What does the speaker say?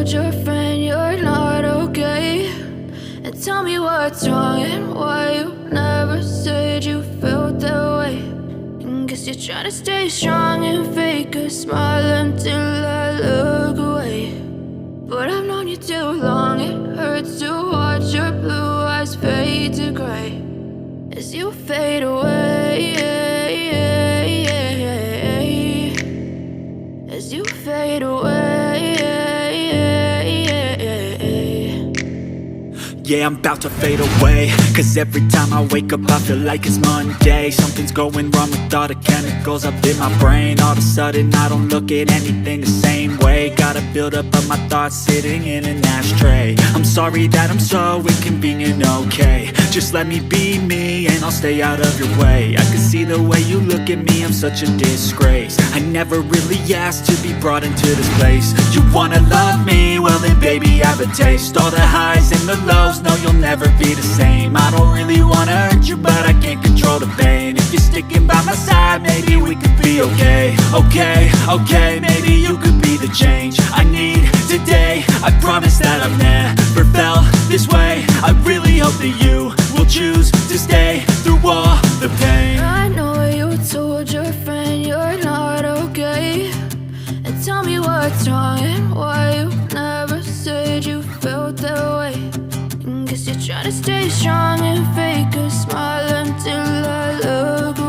told your friend you're not okay? And tell me what's wrong and why you never said you felt that way. And guess you're trying to stay strong and fake a smile until I look away. But I've known you too long, it hurts to watch your blue eyes fade to gray as you fade away, as you fade away. Yeah, I'm about to fade away, cause every time I wake up I feel like it's Monday. Something's going wrong with all the chemicals up in my brain. All of a sudden I don't look at anything the same way. Got a buildup of my thoughts sitting in an ashtray. I'm sorry that I'm so inconvenient, okay? Just let me be me and I'll stay out of your way. I can see the way you look at me, I'm such a disgrace. I never really asked to be brought into this place. You wanna love me? Well then baby have a taste. All the highs and the lows, no you'll never be the same. I don't really wanna hurt you but I can't control the pain. If you're sticking by my side maybe we could be okay. Okay, maybe you could be the change I need today. I promise that I've never felt this way. I really hope that you will choose to stay through all the pain. I know you told your friend you're not okay. And tell me what's wrong and why you never said you felt that way. And guess you're trying to stay strong and fake a smile until I look away.